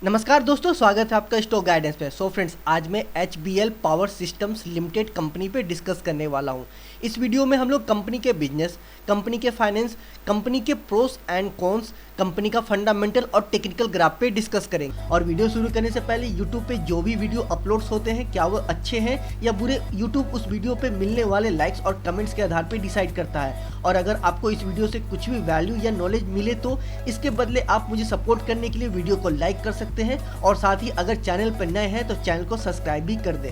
नमस्कार दोस्तों, स्वागत है आपका स्टॉक गाइडेंस पे। फ्रेंड्स, आज मैं HBL power systems limited company पे डिस्कस करने वाला हूँ। इस वीडियो में हम लोग कंपनी के बिजनेस, कंपनी के फाइनेंस, कंपनी के प्रोस एंड कॉन्स, कंपनी का फंडामेंटल और टेक्निकल ग्राफ पे डिस्कस करेंगे। और वीडियो शुरू करने से पहले यूट्यूब पे जो भी वीडियो अपलोड्स होते हैं, क्या वो अच्छे हैं या बुरे, यूट्यूब उस वीडियो पे मिलने वाले लाइक्स और कमेंट्स के आधार पे डिसाइड करता है। और अगर आपको इस वीडियो से कुछ भी वैल्यू या नॉलेज मिले तो इसके बदले आप मुझे सपोर्ट करने के लिए वीडियो को लाइक कर सकते हैं और साथ ही अगर चैनल पर नए हैं तो चैनल को सब्सक्राइब भी कर दें।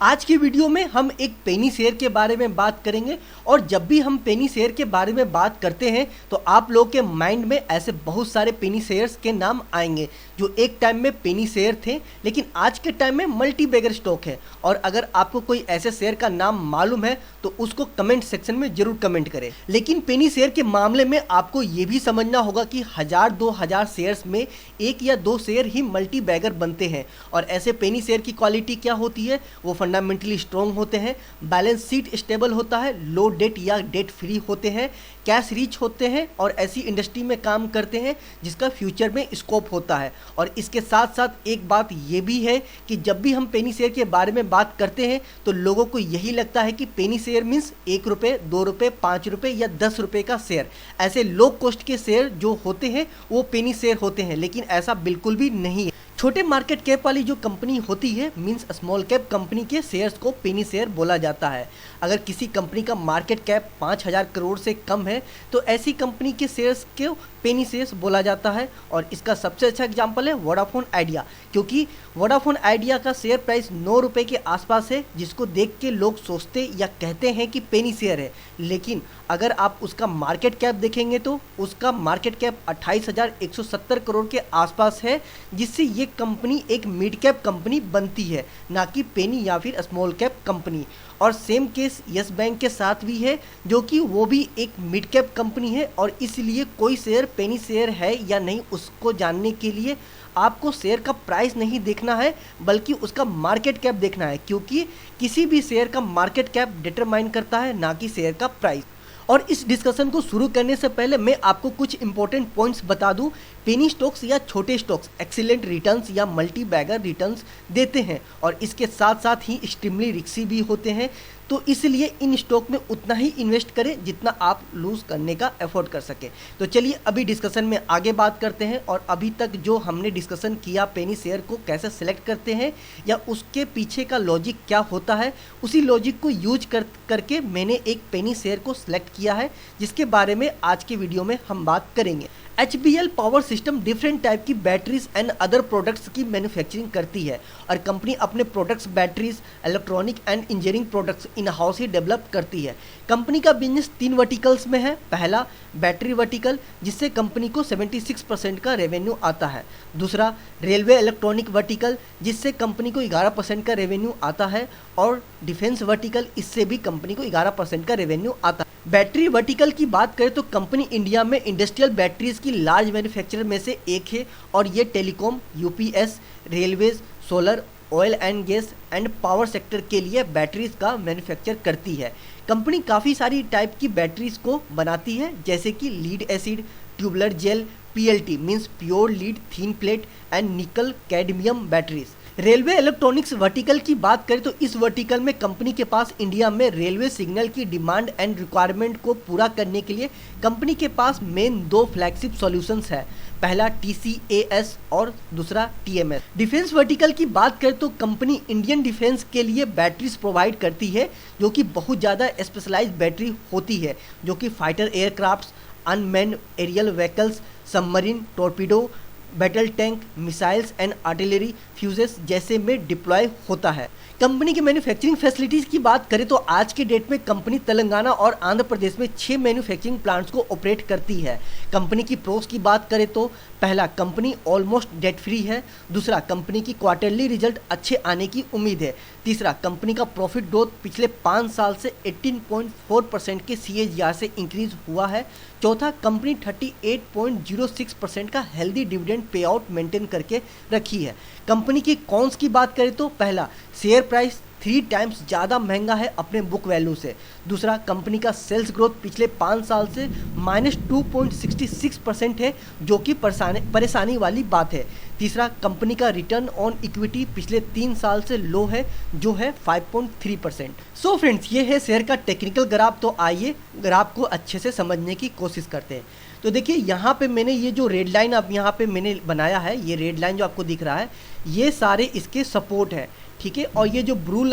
आज की वीडियो में हम एक पेनी शेयर के बारे में बात करेंगे। और जब भी हम पेनी शेयर के बारे में बात करते हैं तो आप लोग के माइंड में ऐसे बहुत सारे पेनी शेयर्स के नाम आएंगे जो एक टाइम में पेनी शेयर थे, लेकिन आज के टाइम में मल्टी बैगर स्टॉक है। और अगर आपको कोई ऐसे शेयर का नाम मालूम है तो उसको कमेंट सेक्शन में जरूर कमेंट करें। लेकिन पेनी शेयर के मामले में आपको ये भी समझना होगा कि 1000-2000 शेयर्स में एक या दो शेयर ही मल्टी बैगर बनते हैं। और ऐसे पेनी शेयर की क्वालिटी क्या होती है? वो फंडामेंटली स्ट्रॉन्ग होते हैं, बैलेंस शीट स्टेबल होता है, लो डेट या डेट फ्री होते हैं, कैश रीच होते हैं और ऐसी इंडस्ट्री में काम करते हैं जिसका फ्यूचर में स्कोप होता है। और इसके साथ साथ एक बात ये भी है कि जब भी हम पेनी शेयर के बारे में बात करते हैं तो लोगों को यही लगता है कि पेनी शेयर मीन्स 1 रुपये, 2 रुपये, 5 रुपये या 10 रुपये का शेयर। ऐसे लो कॉस्ट के शेयर जो होते हैं वो पेनी शेयर होते हैं, लेकिन ऐसा बिल्कुल भी नहीं है। छोटे मार्केट कैप वाली जो कंपनी होती है मींस स्मॉल कैप कंपनी के शेयर्स को पेनी शेयर बोला जाता है। अगर किसी कंपनी का मार्केट कैप 5000 करोड़ से कम है तो ऐसी कंपनी के शेयर्स को पेनी शेयर्स बोला जाता है। और इसका सबसे अच्छा एग्जांपल है वोडाफोन आइडिया, क्योंकि वोडाफोन आइडिया का शेयर प्राइस 9 रुपये के आसपास है, जिसको देख के लोग सोचते या कहते हैं कि पेनी शेयर है। लेकिन अगर आप उसका मार्केट कैप देखेंगे तो उसका मार्केट कैप 28,170 करोड़ के आसपास है, जिससे ये कंपनी एक मिड कैप कंपनी बनती है, ना कि पेनी या फिर स्मॉल कैप कंपनी। और सेम केस यस बैंक के साथ भी है, जो कि वो भी एक मिड कैप कंपनी है। और इसलिए कोई शेयर पेनी शेयर है या नहीं उसको जानने के लिए आपको शेयर का प्राइस नहीं देखना है, बल्कि उसका मार्केट कैप देखना है, क्योंकि किसी भी शेयर का मार्केट कैप डिटरमाइन करता है, ना कि शेयर का प्राइस। और इस डिस्कशन को शुरू करने से पहले मैं आपको कुछ इंपॉर्टेंट पॉइंट्स बता दूं। पेनी स्टॉक्स या छोटे स्टॉक्स एक्सीलेंट रिटर्न्स या मल्टी बैगर रिटर्न्स देते हैं और इसके साथ साथ ही एक्सट्रीमली रिस्की भी होते हैं। तो इसलिए इन स्टॉक में उतना ही इन्वेस्ट करें जितना आप लूज़ करने का एफोर्ड कर सके। तो चलिए अभी डिस्कशन में आगे बात करते हैं। और अभी तक जो हमने डिस्कशन किया पेनी शेयर को कैसे सिलेक्ट करते हैं या उसके पीछे का लॉजिक क्या होता है, उसी लॉजिक को यूज करके मैंने एक पेनी शेयर को सिलेक्ट किया है, जिसके बारे में आज के वीडियो में हम बात करेंगे। HBL power system different type की बैटरीज एंड अदर प्रोडक्ट्स की मैन्युफैक्चरिंग करती है। और कंपनी अपने products, batteries, electronic and engineering products in house he develop करती है। कंपनी का बिजनेस 3 वर्टिकल्स में है। पहला बैटरी वर्टिकल, जिससे कंपनी को 76% का रेवेन्यू आता है। दूसरा रेलवे इलेक्ट्रॉनिक वर्टिकल, जिससे कंपनी को 11% का रेवेन्यू आता है। और डिफेंस वर्टिकल, इससे भी कंपनी को 11% का रेवेन्यू आता है। बैटरी वर्टिकल की बात करें तो कंपनी इंडिया में इंडस्ट्रियल बैटरीज की लार्ज मैन्युफैक्चरर में से एक है। और ये telecom, UPS, railways, solar, oil and gas and power sector के लिए बैटरीज का मैन्युफैक्चर करती है। कंपनी काफ़ी सारी टाइप की बैटरीज को बनाती है, जैसे कि lead acid, tubular gel, PLT means pure lead thin plate and nickel cadmium batteries. Railway electronics vertical की बात करें तो इस वर्टिकल में कंपनी के पास इंडिया में रेलवे सिग्नल की डिमांड एंड रिक्वायरमेंट को पूरा करने के लिए कंपनी के पास मेन 2 फ्लैगशिप सॉल्यूशंस है। पहला TCAS और दूसरा TMS। डिफेंस वर्टिकल की बात करें तो कंपनी इंडियन डिफेंस के लिए बैटरीज प्रोवाइड करती है, जो कि बहुत ज़्यादा स्पेशलाइज्ड बैटरी होती है, जो कि fighter aircrafts, unmanned aerial vehicles, submarine, torpedo, battle tank, missiles and artillery fuses जैसे में डिप्लॉय होता है। कंपनी की मैन्युफैक्चरिंग फैसिलिटीज़ की बात करें तो आज के डेट में कंपनी तेलंगाना और आंध्र प्रदेश में 6 मैन्युफैक्चरिंग प्लांट्स को ऑपरेट करती है। कंपनी की प्रोस की बात करें तो पहला, कंपनी ऑलमोस्ट डेट फ्री है। दूसरा, कंपनी की क्वार्टरली रिजल्ट अच्छे आने की उम्मीद है। तीसरा, कंपनी का प्रॉफिट ग्रोथ पिछले 5 साल से 18.4% के CAGR से इंक्रीज हुआ है। चौथा, कंपनी 38.06% का healthy dividend pay out maintain करके रखी है। कंपनी की कॉन्स की बात करें तो पहला, शेयर प्राइस 3 टाइम्स ज़्यादा महंगा है अपने बुक वैल्यू से। दूसरा, कंपनी का सेल्स ग्रोथ पिछले 5 साल से -2.66% है, जो कि परेशानी वाली बात है। तीसरा, कंपनी का रिटर्न ऑन इक्विटी पिछले 3 साल से लो है, जो है 5.3%। सो फ्रेंड्स, ये है शेयर का टेक्निकल ग्राफ। तो आइए ग्राफ को अच्छे से समझने की कोशिश करते हैं। तो देखिए, यहाँ पे मैंने ये जो रेड लाइन अब यहाँ पे मैंने बनाया है, ये रेड लाइन जो आपको दिख रहा है, ये सारे इसके सपोर्ट है, ठीक है। और ये जो ब्लू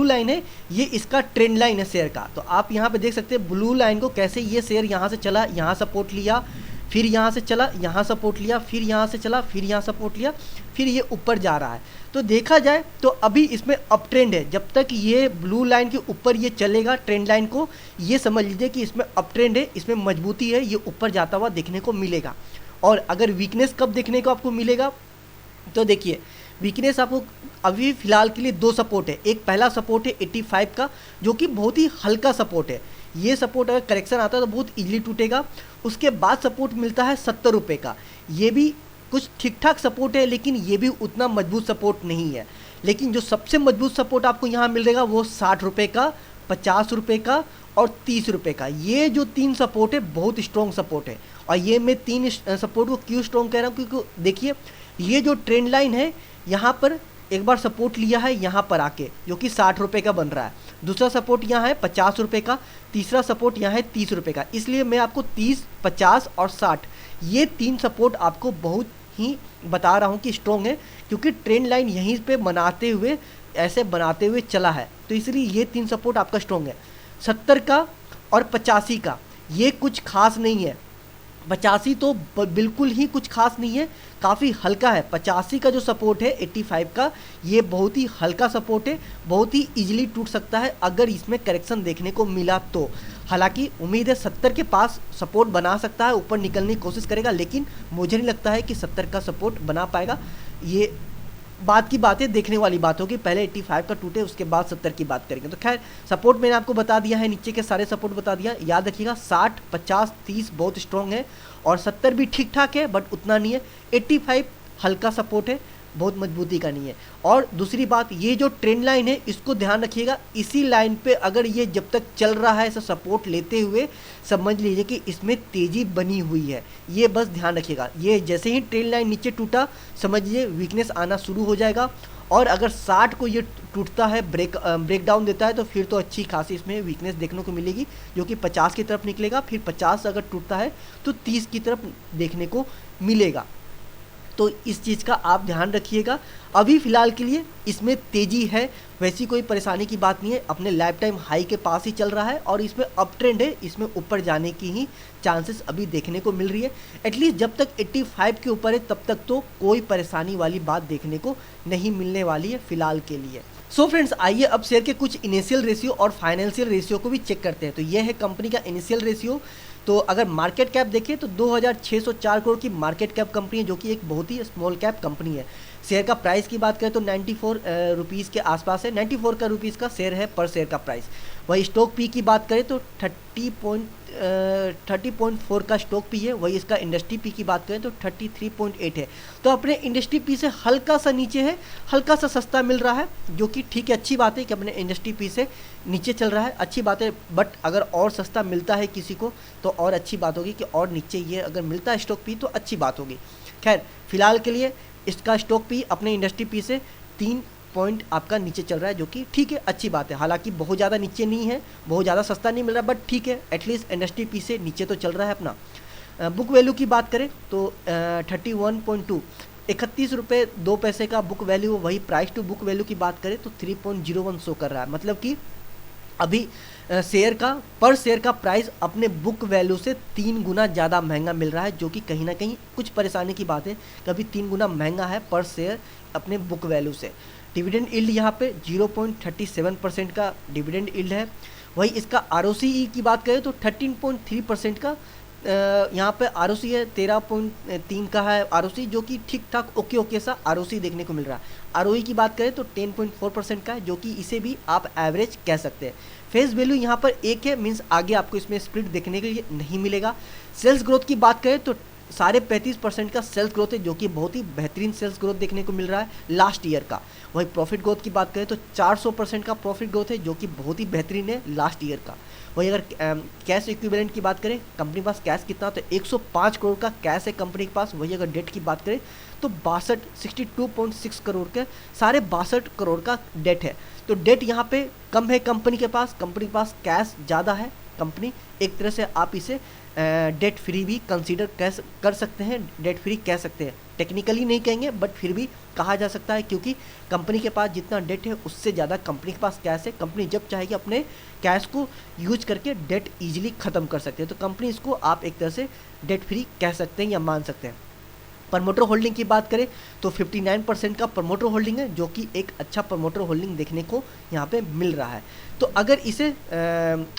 लाइन है, ये इसका ट्रेंड लाइन है शेयर का। तो आप यहाँ पे देख सकते हैं ब्लू लाइन को कैसे ये शेयर यहाँ से चला, यहाँ सपोर्ट लिया, फिर यहाँ से चला, यहाँ सपोर्ट लिया, फिर यहाँ से चला, फिर यहाँ सपोर्ट लिया, फिर ये ऊपर जा रहा है। तो देखा जाए तो अभी इसमें अप ट्रेंड है। जब तक ये ब्लू लाइन के ऊपर ये चलेगा ट्रेंड लाइन को, ये समझ लीजिए कि इसमें अप ट्रेंड है, इसमें मजबूती है, ये ऊपर जाता हुआ देखने को मिलेगा। और अगर वीकनेस कब देखने को आपको मिलेगा, तो देखिए वीकनेस आपको अभी फ़िलहाल के लिए 2 सपोर्ट है। एक पहला सपोर्ट है 85 का, जो कि बहुत ही हल्का सपोर्ट है। ये सपोर्ट अगर करेक्शन आता है तो बहुत इजीली टूटेगा। उसके बाद सपोर्ट मिलता है 70 रुपये का। ये भी कुछ ठीक ठाक सपोर्ट है, लेकिन ये भी उतना मजबूत सपोर्ट नहीं है। लेकिन जो सबसे मजबूत सपोर्ट आपको यहाँ मिलेगा वो 60 रुपये का, 50 रुपये का और 30 रुपये का। ये जो 3 सपोर्ट है बहुत स्ट्रॉन्ग सपोर्ट है। और ये मैं 3 सपोर्ट को क्यों स्ट्रॉन्ग कह रहा हूँ, क्योंकि देखिए ये जो ट्रेंड लाइन है, यहाँ पर एक बार सपोर्ट लिया है यहाँ पर आके, जो कि 60 रुपये का बन रहा है। दूसरा सपोर्ट यहाँ है 50 रुपये का, तीसरा सपोर्ट यहाँ है 30 रुपये का। इसलिए मैं आपको 30, 50 और 60 ये 3 सपोर्ट आपको बहुत ही बता रहा हूँ कि स्ट्रॉन्ग है, क्योंकि ट्रेंड लाइन यहीं पे बनाते हुए ऐसे बनाते हुए चला है। तो इसलिए ये 3 सपोर्ट आपका स्ट्रॉन्ग है। 70 का और 85 का ये कुछ खास नहीं है। 85 तो बिल्कुल ही कुछ खास नहीं है, काफ़ी हल्का है। 85 का जो सपोर्ट है 85 का, ये बहुत ही हल्का सपोर्ट है, बहुत ही इजीली टूट सकता है अगर इसमें करेक्शन देखने को मिला तो। हालांकि उम्मीद है 70 के पास सपोर्ट बना सकता है, ऊपर निकलने की कोशिश करेगा, लेकिन मुझे नहीं लगता है कि 70 का सपोर्ट बना पाएगा। ये बात की बात है, देखने वाली बात होगी। पहले 85 का टूटे, उसके बाद 70 की बात करेंगे। तो खैर, सपोर्ट मैंने आपको बता दिया है, नीचे के सारे सपोर्ट बता दिया। याद रखिएगा 60, 50, 30 बहुत स्ट्रॉन्ग है और 70 भी ठीक ठाक है, बट उतना नहीं है। 85 हल्का सपोर्ट है, बहुत मजबूती का नहीं है। और दूसरी बात, ये जो ट्रेंड लाइन है इसको ध्यान रखिएगा। इसी लाइन पे अगर ये जब तक चल रहा है ऐसा सपोर्ट लेते हुए, समझ लीजिए कि इसमें तेज़ी बनी हुई है। ये बस ध्यान रखिएगा। ये जैसे ही ट्रेंड लाइन नीचे टूटा, समझ लीजिए वीकनेस आना शुरू हो जाएगा। और अगर 60 को ये टूटता है, ब्रेक डाउन देता है, तो फिर तो अच्छी खासी इसमें वीकनेस देखने को मिलेगी, जो कि 50 की तरफ निकलेगा। फिर 50 अगर टूटता है तो 30 की तरफ देखने को मिलेगा। तो इस चीज़ का आप ध्यान रखिएगा। अभी फ़िलहाल के लिए इसमें तेज़ी है, वैसी कोई परेशानी की बात नहीं है। अपने लाइफ टाइम हाई के पास ही चल रहा है और इसमें अप ट्रेंड है, इसमें ऊपर जाने की ही चांसेस अभी देखने को मिल रही है। एटलीस्ट जब तक 85 के ऊपर है तब तक तो कोई परेशानी वाली बात देखने को नहीं मिलने वाली है फ़िलहाल के लिए। सो फ्रेंड्स, आइए अब शेयर के कुछ इनिशियल रेशियो और फाइनेंशियल रेशियो को भी चेक करते हैं। तो ये है कंपनी का इनिशियल रेशियो। तो अगर मार्केट कैप देखें तो 2604 करोड़ की मार्केट कैप कंपनी है, जो कि एक बहुत ही स्मॉल कैप कंपनी है। शेयर का प्राइस की बात करें तो 94 रुपीज़ के आसपास है, 94 का रुपीज़ का शेयर है पर शेयर का प्राइस। वही स्टॉक पी की बात करें तो 30.4 का स्टॉक पी है। वही इसका इंडस्ट्री पी की बात करें तो 33.8 है। तो अपने इंडस्ट्री पी से हल्का सा नीचे है, हल्का सा सस्ता मिल रहा है, जो कि ठीक है, अच्छी बात है कि अपने इंडस्ट्री पी से नीचे चल रहा है, अच्छी बात है। बट अगर और सस्ता मिलता है किसी को तो और अच्छी बात होगी कि और नीचे ये अगर मिलता है स्टॉक पी तो अच्छी बात होगी। खैर, फिलहाल के लिए इसका स्टॉक पी अपने इंडस्ट्री पी से 3 पॉइंट आपका नीचे चल रहा है, जो कि ठीक है, अच्छी बात है। हालांकि बहुत ज़्यादा नीचे नहीं है, बहुत ज़्यादा सस्ता नहीं मिल रहा, बट ठीक है, एटलीस्ट इंडस्ट्री पी से नीचे तो चल रहा है अपना। बुक वैल्यू की बात करें तो 31.2, 31 रुपये 2 पैसे का बुक वैल्यू। वही प्राइस टू बुक वैल्यू की बात करें तो 3.01 शो कर रहा है। मतलब कि अभी शेयर का पर शेयर का प्राइस अपने बुक वैल्यू से 3 गुना ज़्यादा महंगा मिल रहा है, जो कि कहीं ना कहीं कुछ परेशानी की बात है। कभी 3 गुना महंगा है पर शेयर अपने बुक वैल्यू से। डिविडेंड यील्ड यहाँ पे 0.37% का डिविडेंड यील्ड है। वही इसका ROCE की बात करें तो 13.3% का यहाँ पे ROC है, 13.3 का है ROC, जो कि ठीक ठाक ओके सा ROC देखने को मिल रहा है। ROE की बात करें तो 10.4% का है, जो कि इसे भी आप एवरेज कह सकते हैं। फेस वैल्यू यहाँ पर 1 है, मीन्स आगे आपको इसमें स्प्लिट देखने के लिए नहीं मिलेगा। सेल्स ग्रोथ की बात करें तो साढ़े 35% का सेल्स ग्रोथ है, जो कि बहुत ही बेहतरीन सेल्स ग्रोथ देखने को मिल रहा है लास्ट ईयर का। वही प्रॉफिट ग्रोथ की बात करें तो 400% का प्रॉफिट ग्रोथ है, जो कि बहुत ही बेहतरीन है लास्ट ईयर का। वही अगर कैश इक्विवेलेंट की बात करें, कंपनी के पास कैश कितना, तो 105 करोड़ का कैश है कंपनी के पास। वही अगर डेट की बात करें तो 62.6 करोड़ के, साढ़े 62 करोड़ का डेट है। तो डेट यहाँ पे कम है कंपनी के पास कैश ज़्यादा है। कंपनी एक तरह से आप इसे डेट फ्री भी कंसीडर कर सकते हैं, डेट फ्री कह सकते हैं। टेक्निकली नहीं कहेंगे बट फिर भी कहा जा सकता है, क्योंकि कंपनी के पास जितना डेट है उससे ज़्यादा कंपनी के पास कैश है। कंपनी जब चाहेगी अपने कैश को यूज करके डेट ईजिली ख़त्म कर सकते हैं। तो कंपनी इसको आप एक तरह से डेट फ्री कह सकते हैं या मान सकते हैं। प्रमोटर होल्डिंग की बात करें तो 59% का प्रमोटर होल्डिंग है, जो कि एक अच्छा प्रमोटर होल्डिंग देखने को यहाँ पे मिल रहा है। तो अगर इसे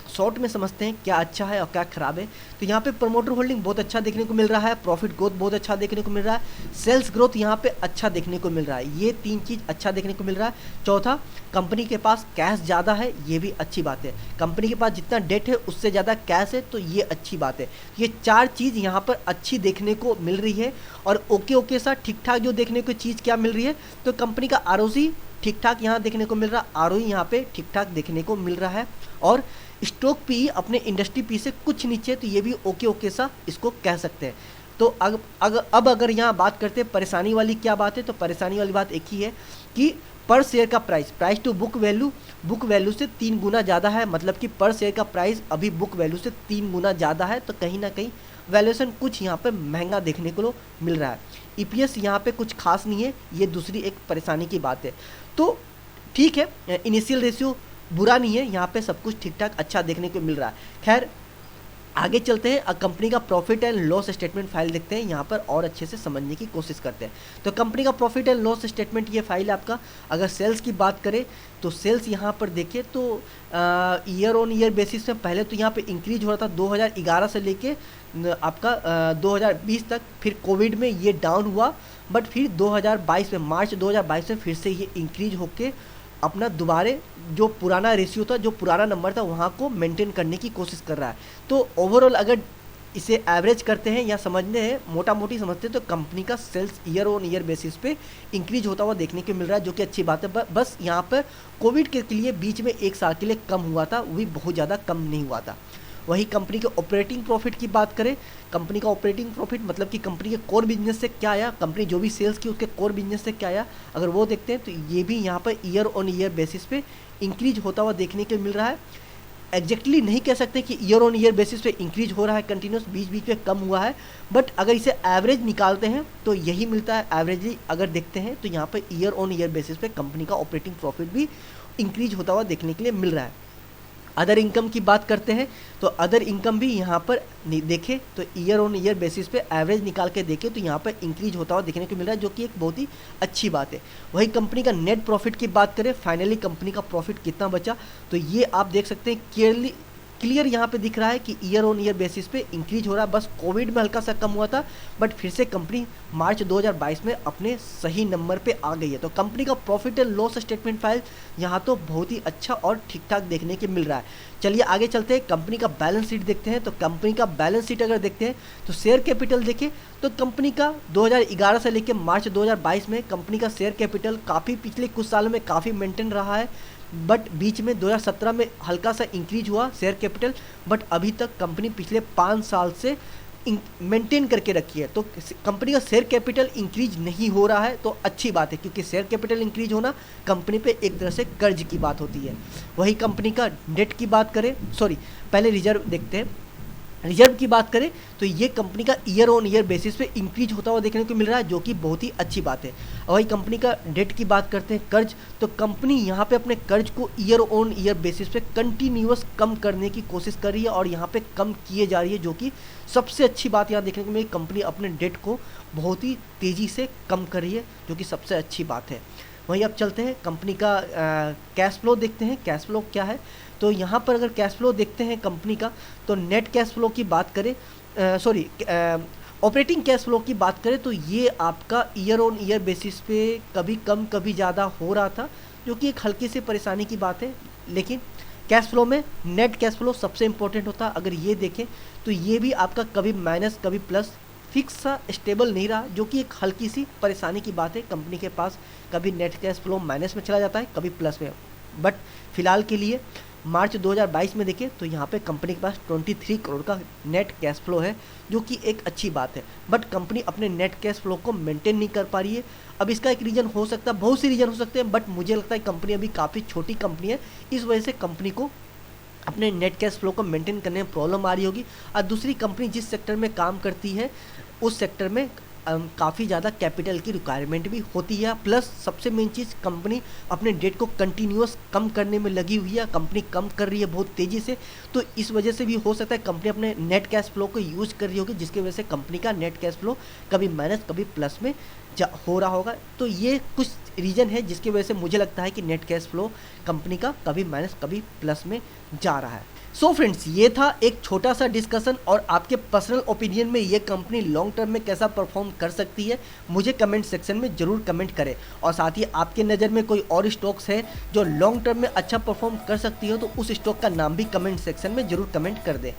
शॉर्ट में समझते हैं क्या अच्छा है और क्या खराब है, तो यहाँ पे प्रमोटर होल्डिंग बहुत अच्छा देखने को मिल रहा है, प्रॉफिट ग्रोथ बहुत अच्छा देखने को मिल रहा है, सेल्स ग्रोथ यहाँ पे अच्छा देखने को मिल रहा है। ये 3 चीज़ अच्छा देखने को मिल रहा है। चौथा, कंपनी के पास कैश ज़्यादा है, ये भी अच्छी बात है। कंपनी के पास जितना डेट है उससे ज़्यादा कैश है, तो ये अच्छी बात है। ये 4 चीज़ यहाँ पर अच्छी देखने को मिल रही है। और ओके सा ठीक ठाक जो देखने को चीज़ क्या मिल रही है, तो कंपनी का आरओसी ठीक ठाक यहाँ देखने को मिल रहा है, आरओई यहाँ पे ठीक ठाक देखने को मिल रहा है। और स्टॉक पी अपने इंडस्ट्री पी से कुछ नीचे, तो ये भी ओके सा इसको कह सकते हैं। तो अब अगर यहाँ बात करते हैं परेशानी वाली क्या बात है, तो परेशानी वाली बात एक ही है कि पर शेयर का प्राइस टू बुक वैल्यू से 3 गुना ज़्यादा है। मतलब कि पर शेयर का प्राइस अभी बुक वैल्यू से 3 गुना ज़्यादा है। तो कहीं ना कहीं वैल्यूएशन कुछ यहाँ पे महंगा देखने को मिल रहा है। ईपीएस यहाँ पे कुछ खास नहीं है, ये दूसरी एक परेशानी की बात है। तो ठीक है, इनिशियल रेशियो बुरा नहीं है, यहाँ पे सब कुछ ठीक ठाक अच्छा देखने को मिल रहा है। खैर आगे चलते हैं, कंपनी का profit and loss statement file देखते हैं, यहाँ पर और अच्छे से समझने की कोशिश करते हैं। तो कंपनी का प्रॉफिट एंड लॉस स्टेटमेंट ये फाइल है आपका। अगर सेल्स की बात करें तो सेल्स यहाँ पर देखिए तो ईयर ऑन ईयर बेसिस में पहले तो यहाँ पे इंक्रीज हो रहा था 2011 से लेके आपका 2020 तक, फिर कोविड में ये डाउन हुआ, बट फिर 2022 में मार्च 2022 में फिर से ये इंक्रीज होके अपना दोबारे जो पुराना रेशियो था, जो पुराना नंबर था, वहाँ को मेंटेन करने की कोशिश कर रहा है। तो ओवरऑल अगर इसे एवरेज करते हैं या समझने हैं, मोटा मोटी समझते हैं, तो कंपनी का sales year on year basis पे इंक्रीज होता हुआ देखने को मिल रहा है, जो कि अच्छी बात है। बस यहाँ पर कोविड के लिए बीच में 1 साल के लिए कम हुआ था, वो भी बहुत ज़्यादा कम नहीं हुआ था। वही कंपनी के ऑपरेटिंग प्रॉफिट की बात करें, कंपनी का ऑपरेटिंग प्रॉफिट मतलब कि कंपनी के कोर बिजनेस से क्या आया, कंपनी जो भी सेल्स की उसके कोर बिजनेस से क्या आया, अगर वो देखते हैं तो ये भी यहाँ per year on year basis पे इंक्रीज होता हुआ देखने को मिल रहा है। एग्जैक्टली नहीं कह सकते कि ईयर ऑन ईयर बेसिस पे इंक्रीज हो रहा है कंटिन्यूस, बीच बीच में कम हुआ है, बट अगर इसे एवरेज निकालते हैं तो यही मिलता है। एवरेजली अगर देखते हैं तो यहाँ per year on year basis पे कंपनी का ऑपरेटिंग प्रॉफिट भी इंक्रीज होता हुआ देखने के लिए मिल रहा है। अदर इनकम की बात करते हैं तो अदर इनकम भी यहाँ पर देखें तो ईयर ऑन ईयर बेसिस पे एवरेज निकाल के देखें तो यहाँ पर इंक्रीज होता हुआ देखने को मिल रहा है, जो कि एक बहुत ही अच्छी बात है। वही कंपनी का नेट प्रॉफिट की बात करें, फाइनली कंपनी का प्रॉफिट कितना बचा, तो ये आप देख सकते हैं क्लियर यहाँ पे दिख रहा है कि ईयर ऑन ईयर बेसिस पे इंक्रीज हो रहा है। बस कोविड में हल्का सा कम हुआ था, बट फिर से कंपनी मार्च 2022 में अपने सही नंबर पे आ गई है। तो कंपनी का profit and loss statement file यहाँ तो बहुत ही अच्छा और ठीक ठाक देखने के मिल रहा है। चलिए आगे चलते हैं, कंपनी का बैलेंस शीट देखते हैं। तो कंपनी का बैलेंस शीट अगर देखते हैं तो शेयर कैपिटल देखें तो कंपनी का 2011 से लेकर मार्च 2022 में कंपनी का शेयर कैपिटल काफ़ी पिछले कुछ सालों में काफ़ी मेंटेन रहा है, बट बीच में 2017 में हल्का सा इंक्रीज हुआ शेयर कैपिटल, बट अभी तक कंपनी पिछले 5 साल से मेंटेन करके रखी है। तो कंपनी का शेयर कैपिटल इंक्रीज नहीं हो रहा है, तो अच्छी बात है, क्योंकि शेयर कैपिटल इंक्रीज होना कंपनी पे एक तरह से कर्ज की बात होती है। वही कंपनी का डेट की बात करें, पहले रिजर्व देखते हैं। रिजर्व की बात करें तो ये कंपनी का ईयर ऑन ईयर बेसिस पे इंक्रीज होता हुआ देखने को मिल रहा है, जो कि बहुत ही अच्छी बात है। और वही कंपनी का डेट की बात करते हैं, कर्ज, तो कंपनी यहाँ पे अपने कर्ज को ईयर ऑन ईयर बेसिस पे कंटिन्यूअस कम करने की कोशिश कर रही है और यहाँ पे कम किए जा रही है, जो कि सबसे अच्छी बात यहाँ देखने को मिली। कंपनी अपने डेट को बहुत ही तेज़ी से कम कर रही है, जो कि सबसे अच्छी बात है। वहीं अब चलते हैं कंपनी का कैश फ्लो देखते हैं, कैश फ्लो क्या है। तो यहाँ पर अगर कैश फ्लो देखते हैं कंपनी का, तो नेट कैश फ्लो की बात करें, ऑपरेटिंग कैश फ्लो की बात करें, तो ये आपका ईयर ऑन ईयर बेसिस पे कभी कम कभी ज़्यादा हो रहा था, जो कि एक हल्की सी परेशानी की बात है। लेकिन कैश फ्लो में नेट कैश फ्लो सबसे इंपॉर्टेंट होता है। अगर ये देखें तो ये भी आपका कभी माइनस कभी प्लस फिक्स सा स्टेबल नहीं रहा, जो कि एक हल्की सी परेशानी की बात है। कंपनी के पास कभी नेट कैश फ्लो माइनस में चला जाता है, कभी प्लस में। बट फिलहाल के लिए मार्च 2022 में देखें तो यहाँ पे कंपनी के पास 23 करोड़ का नेट कैश फ्लो है, जो कि एक अच्छी बात है। बट कंपनी अपने नेट कैश फ्लो को मेंटेन नहीं कर पा रही है। अब इसका एक रीज़न हो सकता है, बहुत से रीज़न हो सकते हैं, बट मुझे लगता है कंपनी अभी काफ़ी छोटी कंपनी है, इस वजह से कंपनी को अपने नेट कैश फ्लो को मेंटेन करने में प्रॉब्लम आ रही होगी। और दूसरी, कंपनी जिस सेक्टर में काम करती है उस सेक्टर में काफ़ी ज़्यादा कैपिटल की रिक्वायरमेंट भी होती है। प्लस सबसे मेन चीज़, कंपनी अपने डेट को कंटिन्यूअस कम करने में लगी हुई है, कंपनी कम कर रही है बहुत तेज़ी से। तो इस वजह से भी हो सकता है कंपनी अपने नेट कैश फ्लो को यूज़ कर रही होगी, जिसकी वजह से कंपनी का नेट कैश फ्लो कभी माइनस कभी प्लस में हो रहा होगा। तो ये कुछ रीज़न है जिसकी वजह से मुझे लगता है कि नेट कैश फ्लो कंपनी का कभी माइनस कभी प्लस में जा रहा है। सो फ्रेंड्स, ये था एक छोटा सा डिस्कशन, और आपके पर्सनल ओपिनियन में ये कंपनी लॉन्ग टर्म में कैसा परफॉर्म कर सकती है मुझे कमेंट सेक्शन में ज़रूर कमेंट करें। और साथ ही आपके नज़र में कोई और स्टॉक्स है जो लॉन्ग टर्म में अच्छा परफॉर्म कर सकती हो तो उस स्टॉक का नाम भी कमेंट सेक्शन में ज़रूर कमेंट कर दें।